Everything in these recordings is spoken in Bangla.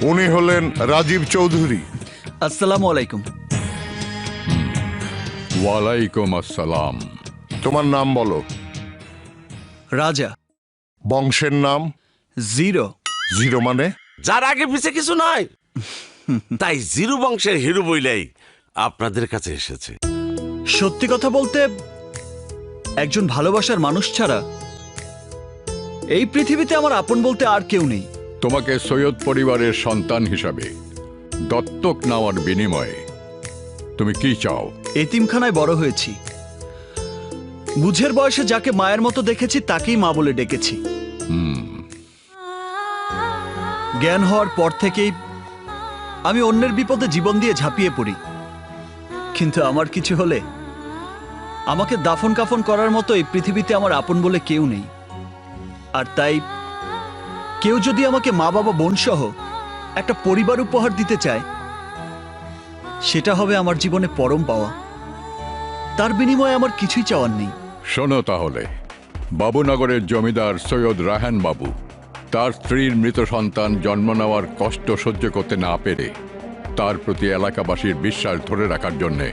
উনি হলেন রাজীব চৌধুরী। আসসালামু আলাইকুম। ওয়ালাইকুম আসসালাম। তোমার নাম বলো। রাজা। বংশের নাম? জিরো। জিরো মানে? যার আগে পিছে কিছু নয়, তাই জিরো বংশের হিরো বইলেই আপনাদের কাছে এসেছে। সত্যি কথা বলতে, একজন ভালোবাসার মানুষ ছাড়া এই পৃথিবীতে আমার আপন বলতে আর কেউ নেই। তোমাকে সৈয়দ পরিবারের সন্তান হিসাবে দত্তক নেওয়ার বিনিময়ে তুমি কি চাও? এতিমখানায় বড় হয়েছি। বুঝের বয়সে যাকে মায়ের মতো দেখেছি তাকেই মা বলে ডেকেছি। জ্ঞান হওয়ার পর থেকেই আমি অন্যের বিপদে জীবন দিয়ে ঝাঁপিয়ে পড়ি, কিন্তু আমার কিছু হলে আমাকে দাফন কাফন করার মতো এই পৃথিবীতে আমার আপন বলে কেউ নেই। আর তাই কেউ যদি আমাকে মা বাবা বোন সহ একটা পরিবার উপহার দিতে চায়, সেটা হবে আমার জীবনে পরম পাওয়া। তার বিনিময়ে আমার কিছুই চাওয়ার নেই। শোনো তাহলে, বাবুনগরের জমিদার সৈয়দ রায়হান বাবু তার স্ত্রীর মৃত সন্তান জন্ম নেওয়ার কষ্ট সহ্য করতে না পেরে তার প্রতি এলাকাবাসীর বিশ্বাস ধরে রাখার জন্যে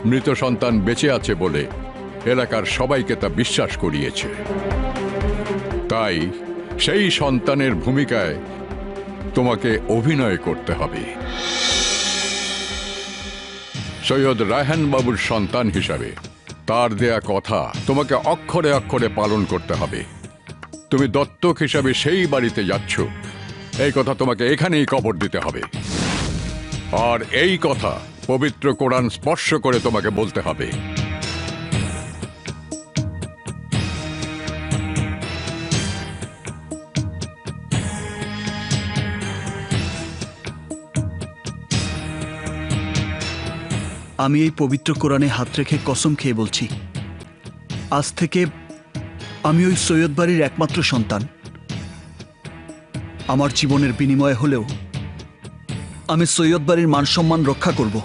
মৃত সন্তান বেঁচে আছে বলে এলাকার সবাইকে তা বিশ্বাস করিয়েছে। তাই সেই সন্তানের ভূমিকায় তোমাকে অভিনয় করতে হবে। সৈয়দ রায়হান বাবুর সন্তান হিসাবে তার দেয়া কথা তোমাকে অক্ষরে অক্ষরে পালন করতে হবে। তুমি দত্তক হিসাবে সেই বাড়িতে যাচ্ছ, এই কথা তোমাকে এখানেই কবর দিতে হবে। আর এই কথা পবিত্র কোরআন স্পর্শ করে তোমাকে বলতে হবে। আমি এই পবিত্র কোরআনে হাত রেখে কসম খেয়ে বলছি, আজ থেকে আমি ওই সৈয়দ বাড়ির একমাত্র সন্তান। আমার জীবনের বিনিময়ে হলেও আমি সৈয়দ বাড়ির মান সম্মান রক্ষা করব।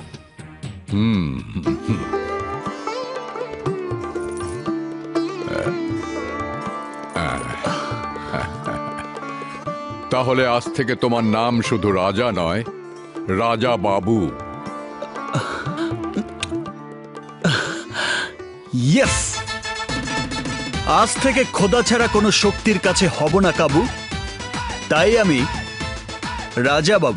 তাহলে আজ থেকে তোমার নাম শুধু রাজা নয়, রাজা বাবু। ইয়েস! আজ থেকে খোদা ছাড়া কোনো শক্তির কাছে হব না কাবু। তাই আমি রাজা বাবু।